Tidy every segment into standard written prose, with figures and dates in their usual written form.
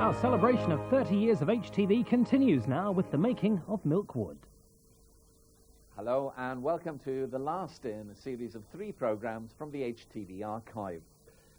Our celebration of 30 years of HTV continues now with the Making of Milkwood. Hello and welcome to the last in a series of 3 programmes from the HTV archive.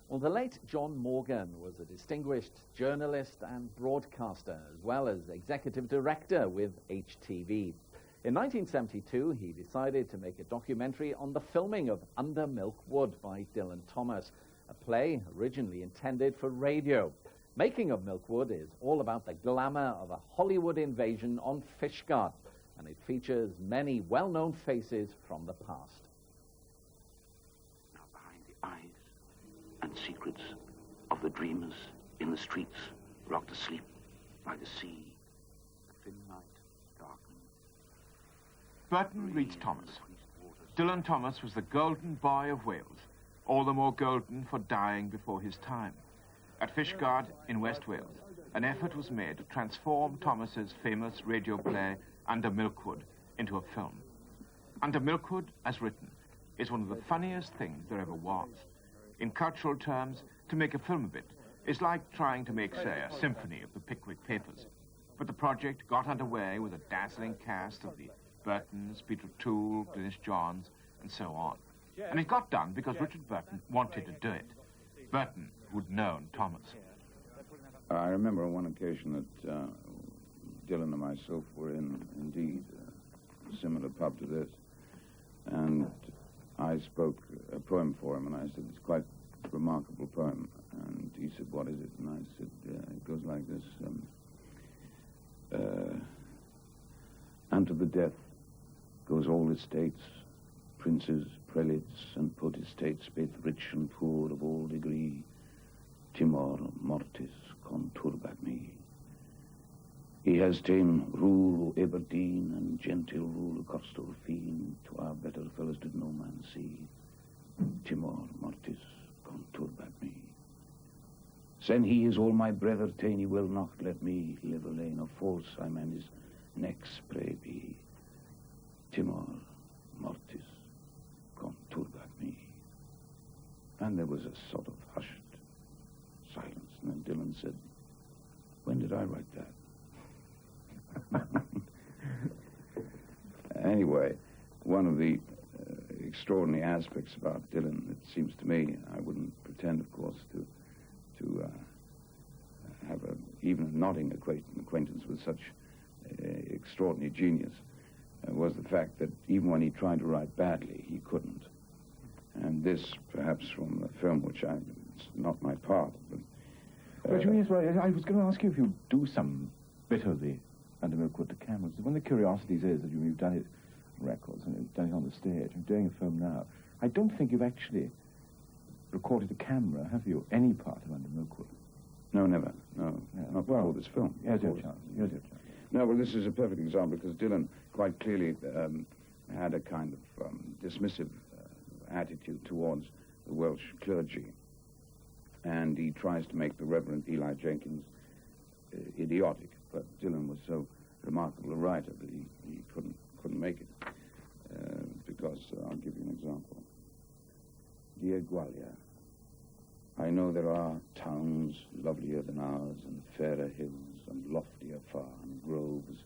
Well, the late John Morgan was a distinguished journalist and broadcaster, as well as executive director with HTV. In 1972, he decided to make a documentary on the filming of Under Milkwood by Dylan Thomas, a play originally intended for radio. Making of Milkwood is all about the glamour of a Hollywood invasion on Fishguard, and it features many well-known faces from the past. Now behind the eyes and secrets of the dreamers in the streets, rocked asleep by the sea, the thin night darkened. Burton reads Thomas. Dylan Thomas was the golden boy of Wales, all the more golden for dying before his time. At Fishguard in West Wales, an effort was made to transform Thomas's famous radio play Under Milkwood into a film. Under Milkwood, as written, is one of the funniest things there ever was. In cultural terms, to make a film of it is like trying to make, say, a symphony of the Pickwick Papers. But the project got underway with a dazzling cast of the Burtons, Peter O'Toole, Glynis Johns, and so on. And it got done because Richard Burton wanted to do it. Burton, who'd known Thomas. I remember on one occasion that Dylan and myself were in, indeed, a similar pub to this, and I spoke a poem for him, and I said, it's quite a remarkable poem, and he said, what is it? And I said, it goes like this, unto the death goes all estates, princes, prelates, and potestates, both rich and poor of all degree, timor mortis conturbat me. He has ta'en rule o Aberdeen, and gentile rule o Costor Feen, to our better fellows did no man see, timor mortis conturbat me. Sen he is all my brother ta'en, he will not let me live alone, of false I man his next pray be, timor mortis conturbat me. And there was a sort of hushed silence, and then Dylan said, when did I write that? Anyway, one of the extraordinary aspects about Dylan, it seems to me, I wouldn't pretend, of course, to have even a nodding acquaintance with such extraordinary genius, was the fact that even when he tried to write badly, he couldn't. And this, perhaps from the film, which it's not my part, but... But you I was going to ask you if you do some bit of the Under Milkwood to cameras. One of the curiosities is that you've done it on records and you've done it on the stage. You're doing a film now. I don't think you've actually recorded a camera, have you? Any part of Under Milkwood? No, never. No, yeah. Not before this film. Here's your chance. Here's your chance. No, well, this is a perfect example because Dylan quite clearly had a kind of dismissive attitude towards the Welsh clergy. And he tries to make the Reverend Eli Jenkins idiotic, but Dylan was so remarkable a writer that he couldn't make it. Because, I'll give you an example. Dear Gwalia, I know there are towns lovelier than ours, and fairer hills, and loftier far, and groves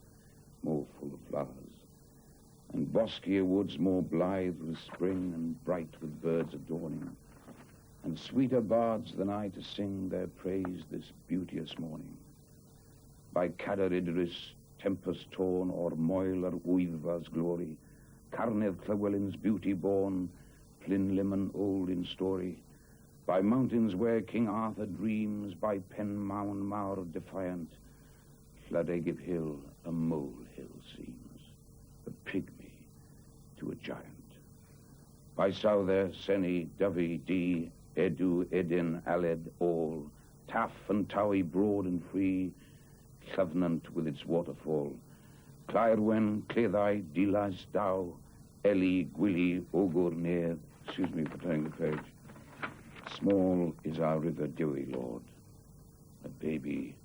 more full of flowers, and boskier woods more blithe with spring, and bright with birds adorning, and sweeter bards than I to sing their praise this beauteous morning. By Cadar Idris, tempest torn, or moil or Wyddfa's glory, Carnedd Llywelyn's beauty born, Plynlimmon old in story, by mountains where King Arthur dreams, by Penmawn Mawr defiant, Lladegib Hill a molehill seems, a pygmy to a giant. By Souther, Senny, Dyfi, Dee, Edu, Edin, Aled, all, Taff and Towie broad and free, Llyfnant with its waterfall, Clairwen, Cleddau, Dilas, Dow, Eli, Gwili, Ogur, Near, excuse me for turning the page. Small is our river Dewy, Lord, a baby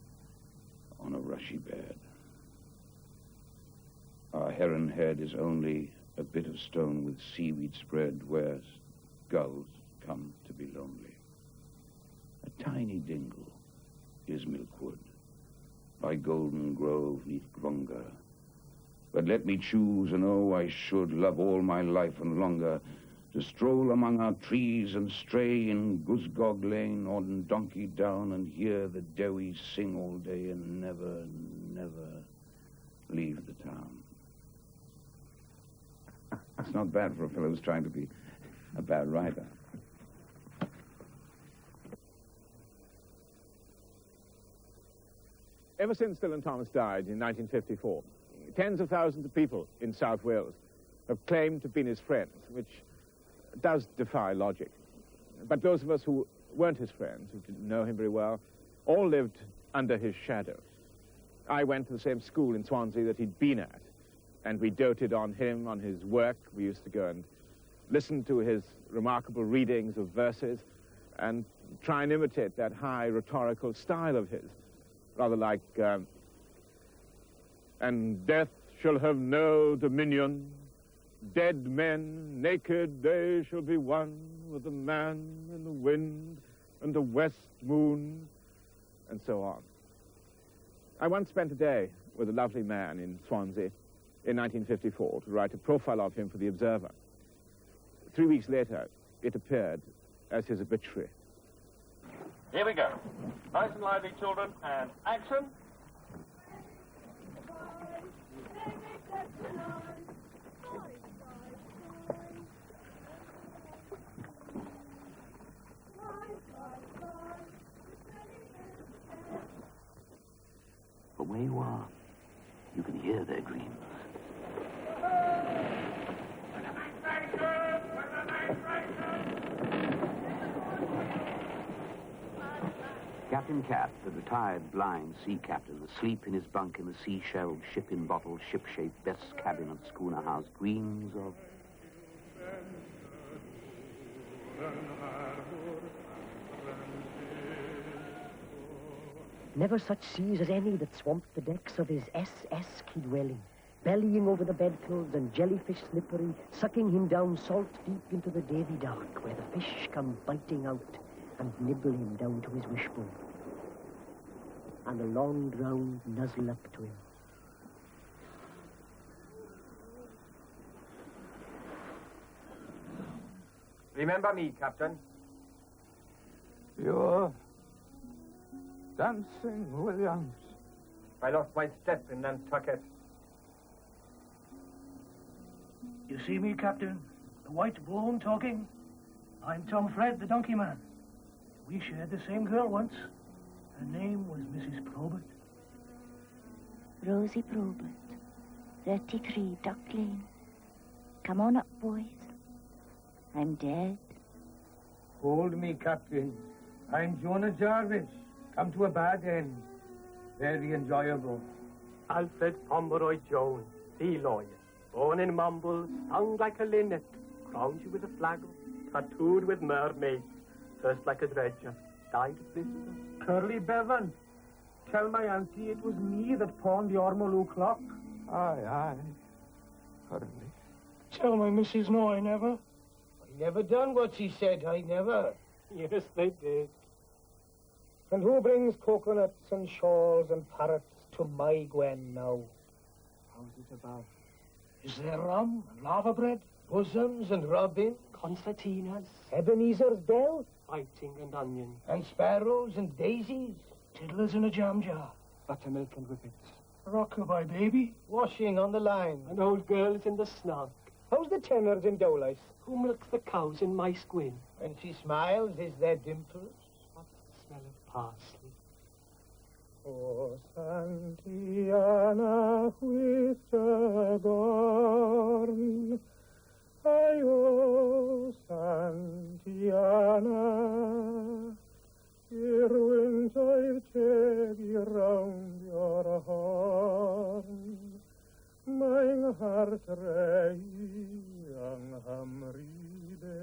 on a rushy bed. Our heron head is only a bit of stone with seaweed spread where gulls come to be lonely. A tiny dingle is Milkwood, thy golden grove neath Grunga. But let me choose, and oh, I should love all my life and longer, to stroll among our trees and stray in Gusgog Lane or in Donkey Down and hear the Davies sing all day and never, never leave the town. It's not bad for a fellow who's trying to be a bad writer. Ever since Dylan Thomas died in 1954, tens of thousands of people in South Wales have claimed to have been his friends, which does defy logic. But those of us who weren't his friends, who didn't know him very well, all lived under his shadow. I went to the same school in Swansea that he'd been at, and we doted on him, on his work. We used to go and listen to his remarkable readings of verses and try and imitate that high rhetorical style of his, rather like, and death shall have no dominion, dead men, naked, they shall be one with the man and the wind and the west moon, and so on. I once spent a day with a lovely man in Swansea in 1954 to write a profile of him for The Observer. 3 weeks later, it appeared as his obituary. Here we go. Nice and lively, children, and action. But where you are, you can hear their dreams. Captain Cat, the retired blind sea captain, asleep in his bunk in the sea-shelled, ship-in-bottle, ship-shaped best cabin of schooner house, dreams of... Never such seas as any that swamped the decks of his SS Kidwelling, bellying over the bedclothes and jellyfish slippery, sucking him down salt deep into the Davy dark, where the fish come biting out and nibble him down to his wishbone. And the long drowned nuzzle up to him. Remember me, Captain. You're Dancing Williams. I lost my step in Nantucket. You see me, Captain? The white bone talking? I'm Tom Fred, the donkey man. We shared the same girl once. Her name was Mrs. Probert. Rosie Probert, 33 Duck Lane. Come on up, boys. I'm dead. Hold me, Captain. I'm Jonah Jarvis. Come to a bad end. Very enjoyable. Alfred Pomeroy Jones, the lawyer. Born in Mumble, sung like a linnet. Crowned you with a flag, tattooed with mermaids. First like a dredger, died a prisoner. Curly Bevan. Tell my auntie it was me that pawned the Ormolu clock. Aye. Curly. Tell my missus no, I never. I never done what she said, I never. Yes, they did. And who brings coconuts and shawls and parrots to my Gwen now? How's it about? Is there rum and lava bread, bosoms and robin, Concertinas, Ebenezer's bell, fighting and onions, and sparrows and daisies, tiddlers in a jam jar, buttermilk and whippets, rockabye baby, washing on the line, and old girls in the snug. How's the tenors in Dowlice? Who milks the cows in my squin? When she smiles, is there dimples? What's the smell of parsley? Oh, Santiana with the gorn, ay, oh, Santiana, here winds I've taken round your horn, mine heart ray ang hamride.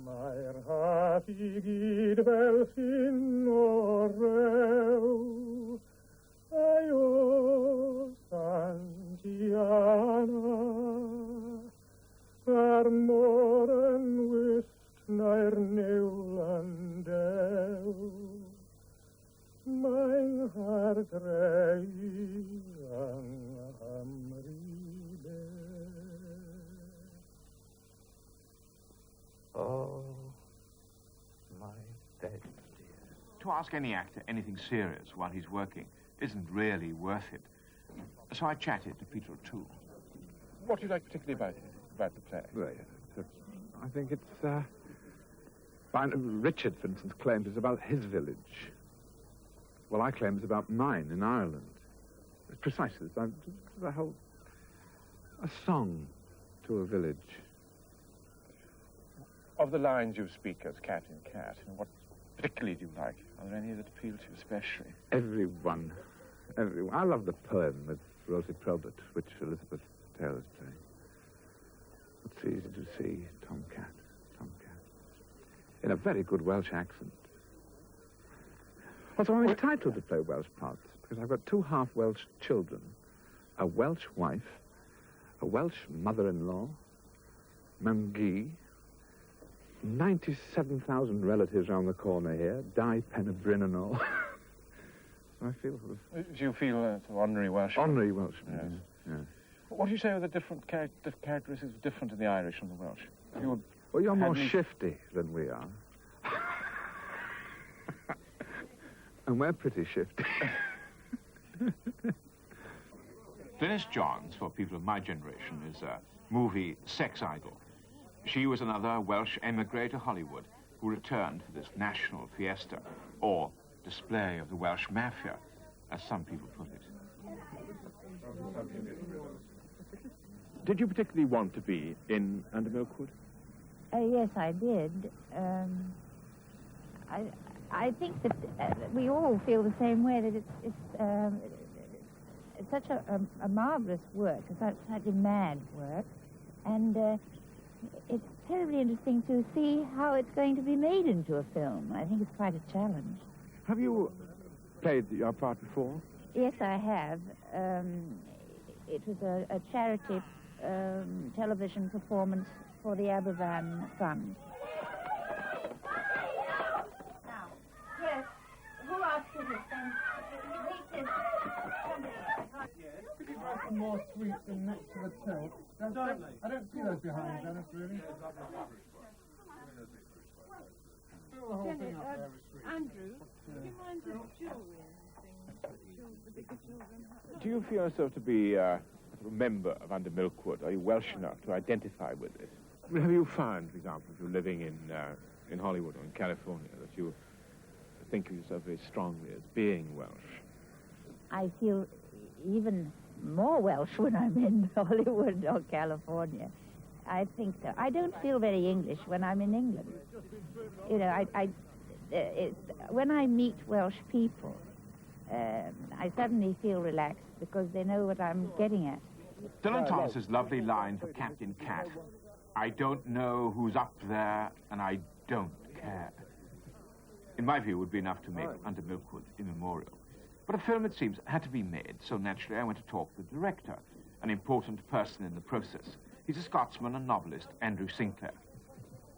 Mae'r hat I gyd fel llun o rew, ai o Santiana, ar môr yn wyllt na'r niwl yn dew. Oh, my dead dear. To ask any actor anything serious while he's working isn't really worth it. So I chatted to Peter O'Toole. What do you like particularly about the play? Well, I think it's, Richard, for instance, claims it's about his village. Well, I claim it's about mine in Ireland. It's precisely this. A song to a village. Of the lines you speak as cat in cat, what particularly do you like? Are there any that appeal to you especially? Everyone. I love the poem with Rosie Probert, which Elizabeth Taylor's playing. It's easy to see, Tomcat, Tomcat. In a very good Welsh accent. Also, I'm entitled to play Welsh parts, because I've got 2 half-Welsh children, a Welsh wife, a Welsh mother-in-law, Mamgee, 97,000 relatives round the corner here, Di Pen-y-Bryn and all. I feel sort of... Do you feel honorary Welsh? Honorary Welsh, yes. Yes. What do you say are the different characteristics different in the Irish and the Welsh? Well, you're more shifty than we are. And we're pretty shifty. Glynis Johns, for people of my generation, is a movie sex idol. She was another Welsh emigre to Hollywood who returned for this national fiesta, or display of the Welsh mafia, as some people put it. Did you particularly want to be in Under Milkwood? Yes, I did. I think that we all feel the same way, that it's such a marvelous work, such a mad work, and it's terribly interesting to see how it's going to be made into a film. I think it's quite a challenge. Have you played your part before? Yes, I have. It was a charity television performance for the Aberfan Fund. Now, yes, who asked you this? Could you buy some more sweets in next to the till? I don't see those behind you, Dennis, really. Fill the whole thing up there with sweets. Andrew, do you mind the jewellery and things the bigger children have? Do you feel yourself to be a member of Under Milkwood? Are you Welsh enough to identify with it? I mean, have you found, for example, if you're living in Hollywood or in California, that you think of yourself very strongly as being Welsh? I feel even more Welsh when I'm in Hollywood or California. I think so. I don't feel very English when I'm in England. You know, when I meet Welsh people, I suddenly feel relaxed because they know what I'm getting at. Dylan Thomas's lovely line for Captain Cat, I don't know who's up there and I don't care, in my view, would be enough to make Under Milkwood immemorial. But a film, it seems, had to be made, so naturally I went to talk to the director, an important person in the process. He's a Scotsman and novelist, Andrew Sinclair.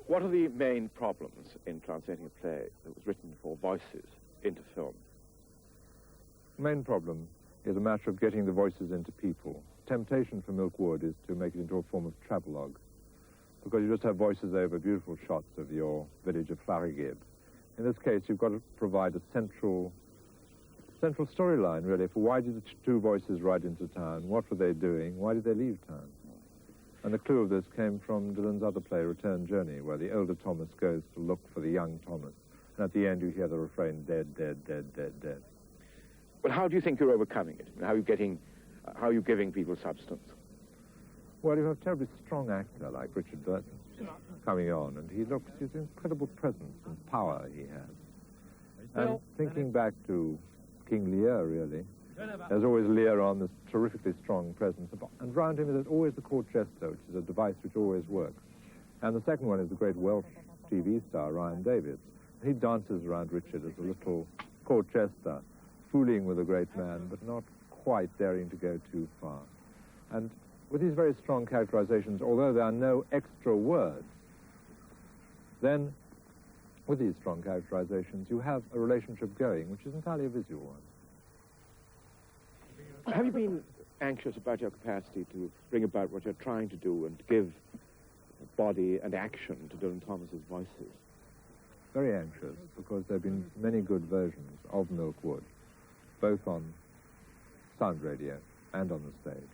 What are the main problems in translating a play that was written for voices into film? The main problem is a matter of getting the voices into people. Temptation for Milkwood is to make it into a form of travelogue, because you just have voices over beautiful shots of your village of Llarigib. In this case, you've got to provide a central storyline, really, for why did the 2 voices ride into town? What were they doing? Why did they leave town? And the clue of this came from Dylan's other play, Return Journey, where the older Thomas goes to look for the young Thomas. And at the end, you hear the refrain, dead, dead, dead, dead, dead. But how do you think you're overcoming it? How are you giving people substance? Well, you have a terribly strong actor like Richard Burton coming on, and his incredible presence and power he has. And thinking back to King Lear, really, there's always Lear on, this terrifically strong presence, and round him there's always the court jester, which is a device which always works. And the second one is the great Welsh TV star, Ryan Davies. He dances around Richard as a little court jester, fooling with a great man, but not quite daring to go too far. And with these very strong characterizations, although there are no extra words, then with these strong characterizations, you have a relationship going, which is entirely a visual one. Have you been anxious about your capacity to bring about what you're trying to do and give body and action to Dylan Thomas's voices? Very anxious, because there have been many good versions of Milkwood, both on sound radio and on the stage.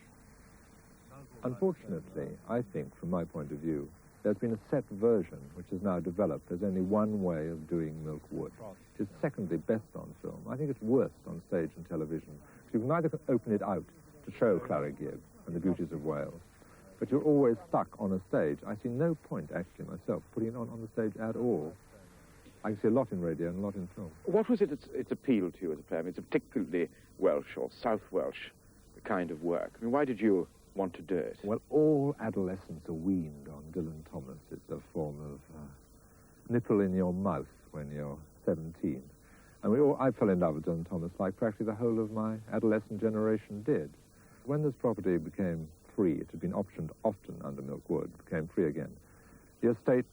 Unfortunately, I think, from my point of view, there's been a set version which has now developed. There's only one way of doing Milkwood. It's secondly best on film. I think it's worst on stage and television. You can neither open it out to show Clara Gibb and the beauties of Wales, but you're always stuck on a stage. I see no point, actually, myself, putting it on the stage at all. I can see a lot in radio and a lot in film. What was its appeal to you as a player? I mean, it's a particularly Welsh or South Welsh kind of work. I mean, why did you want to do it? Well, all adolescents are weaned on Dylan Thomas. It's a form of nipple in your mouth when you're 17. And I fell in love with Dylan Thomas like practically the whole of my adolescent generation did. When this property became free, it had been optioned often under Milkwood, became free again, the estate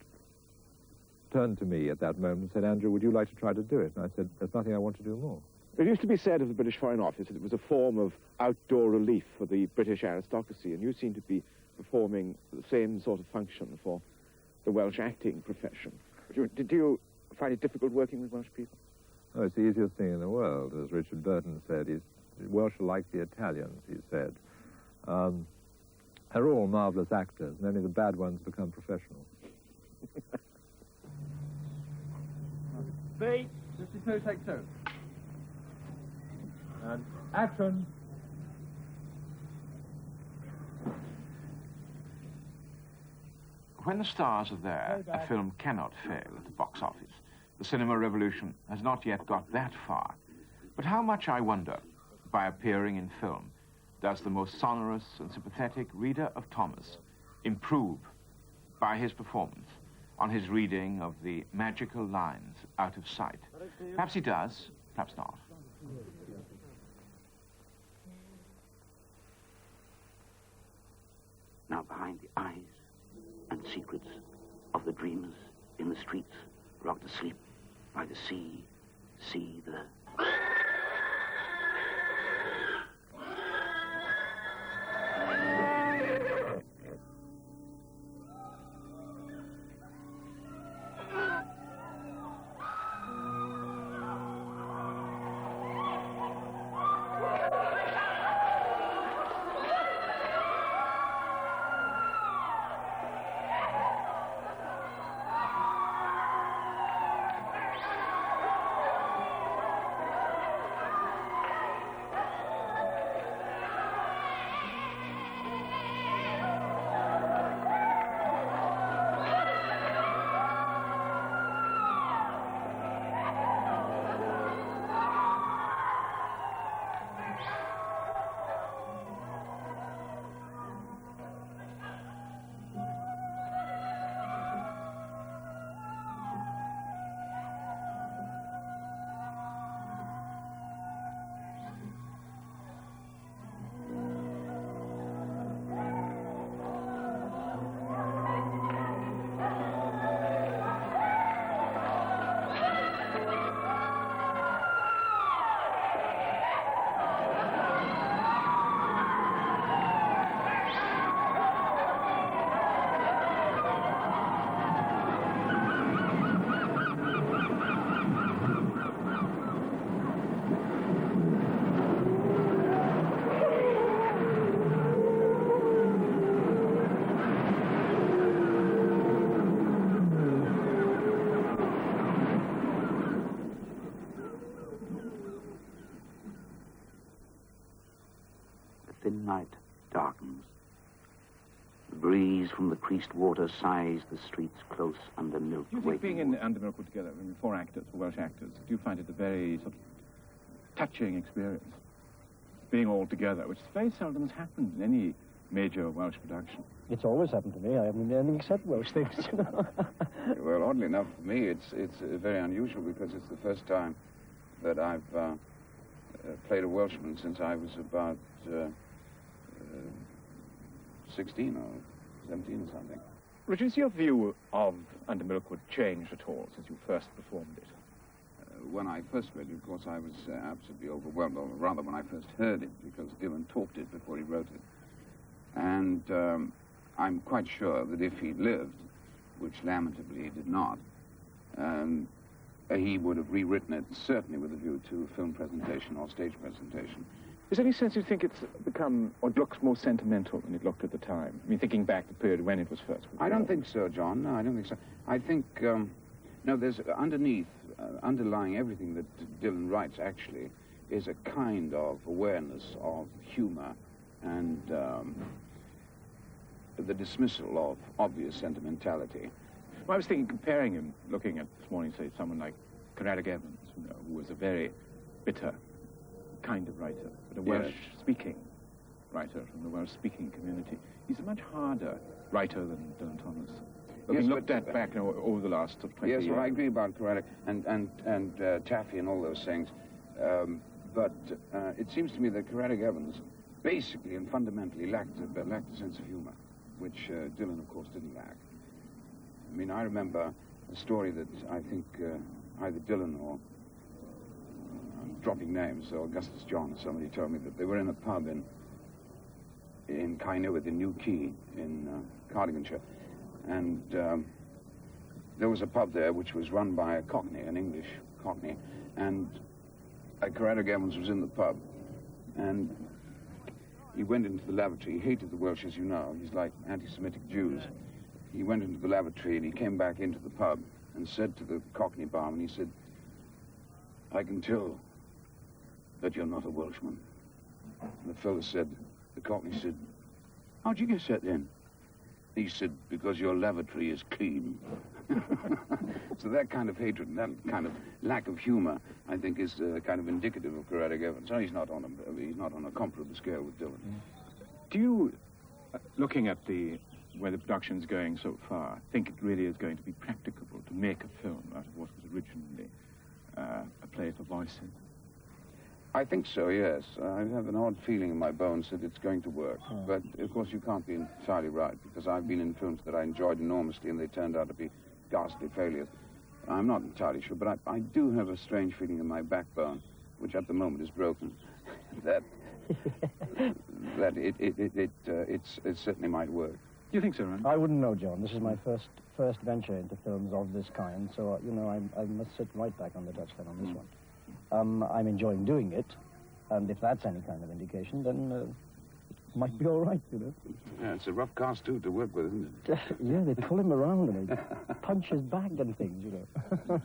turned to me at that moment and said, Andrew, would you like to try to do it? And I said, there's nothing I want to do more. It used to be said of the British Foreign Office that it was a form of outdoor relief for the British aristocracy, and you seem to be performing the same sort of function for the Welsh acting profession. Did you find it difficult working with Welsh people? Oh, it's the easiest thing in the world. As Richard Burton said, Welsh are like the Italians, he said. They're all marvellous actors, and only the bad ones become professional. B, 52, take 2. And action. When the stars are there, a film cannot fail at the box office. The cinema revolution has not yet got that far. But how much, I wonder, by appearing in film, does the most sonorous and sympathetic reader of Thomas improve by his performance on his reading of the magical lines out of sight? Perhaps he does, perhaps not. Now behind the eyes and secrets of the dreamers in the streets, rocked asleep by the sea, see the... thin night darkens. The breeze from the creased water sighs the streets close under milk. Do you think being under Milkwood together, I mean, 4 actors, 4 Welsh actors, do you find it a very sort of touching experience? Being all together, which very seldom has happened in any major Welsh production. It's always happened to me. I haven't done anything except Welsh things, you know. Well, oddly enough, for me, it's very unusual because it's the first time that I've played a Welshman since I was about 16 or 17 or something. Richard, has your view of Under Milkwood changed at all since you first performed it? when I first read it, of course, I was absolutely overwhelmed, or rather when I first heard it, because Dylan talked it before he wrote it. And I'm quite sure that if he'd lived, which lamentably he did not, he would have rewritten it, certainly with a view to film presentation or stage presentation. Is there any sense you think it's become, or looks more sentimental than it looked at the time? I mean, thinking back the period when it was first. I don't think so, John. No, I don't think so. I think, no, there's underlying everything that Dylan writes, actually, is a kind of awareness of humor and the dismissal of obvious sentimentality. Well, I was thinking, comparing him, looking at this morning, say, someone like Caradoc Evans, you know, who was a very bitter kind of writer, but a Welsh-speaking writer from the Welsh-speaking community. He's a much harder writer than Dylan Thomas. Looking looked at back, you know, over the last 20 years. Yes, well, I agree about Caradoc and Taffy and all those things. But it seems to me that Caradoc Evans basically and fundamentally lacked a sense of humor, which Dylan, of course, didn't lack. I mean, I remember a story that I think either Dylan or, I'm dropping names, or Augustus John, somebody told me that they were in a pub in Kynewydd, in New Quay, in Cardiganshire. And there was a pub there which was run by a Cockney, an English Cockney, and Caradoc Evans was in the pub, and he went into the lavatory. He hated the Welsh, as you know. He's like anti-Semitic Jews. He went into the lavatory and he came back into the pub and said to the Cockney barman, he said, "I can tell that you're not a Welshman." And the fellow said, the Cockney said, "How'd you guess that then?" He said, "Because your lavatory is clean." So that kind of hatred and that kind of lack of humor, I think, is kind of indicative of Caradoc Evans. So he's not on a comparable scale with Dylan. Do you, looking at where the production's going so far, think it really is going to be practicable to make a film out of what was originally a play for voices? I think so, yes. I have an odd feeling in my bones that it's going to work. But, of course, you can't be entirely right, because I've been in films that I enjoyed enormously and they turned out to be ghastly failures. I'm not entirely sure, but I do have a strange feeling in my backbone, which at the moment is broken, that it certainly might work. Do you think so, Ryan? I wouldn't know, John. This is my first venture into films of this kind, so, you know, I must sit right back on the touchstone on this one. I'm enjoying doing it, and if that's any kind of indication, then it might be all right, you know. Yeah, it's a rough cast, too, to work with, isn't it? Yeah, they pull him around and they punch his back and things, you know.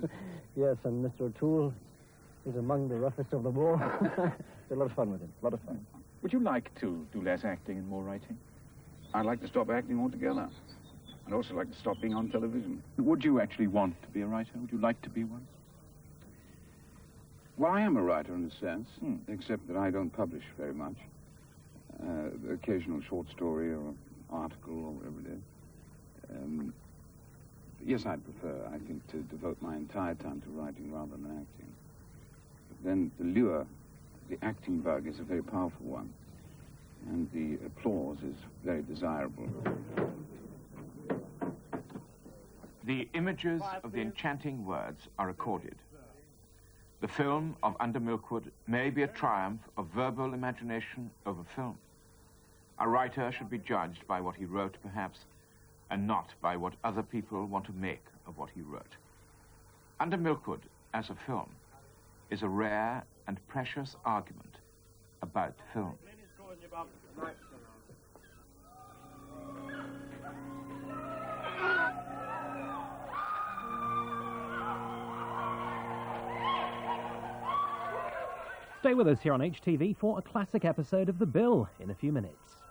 Yes, and Mr. O'Toole is among the roughest of them all. It's a lot of fun with him, a lot of fun. Would you like to do less acting and more writing? I'd like to stop acting altogether. I'd also like to stop being on television. Would you actually want to be a writer? Would you like to be one? Well, I am a writer in a sense, except that I don't publish very much. The occasional short story or article or whatever it is. Yes, I'd prefer, I think, to devote my entire time to writing rather than acting. But then the lure, the acting bug, is a very powerful one. And the applause is very desirable. The images of the enchanting words are recorded. The film of Under Milkwood may be a triumph of verbal imagination over film. A writer should be judged by what he wrote, perhaps, and not by what other people want to make of what he wrote. Under Milkwood, as a film, is a rare and precious argument about film. Stay with us here on HTV for a classic episode of The Bill in a few minutes.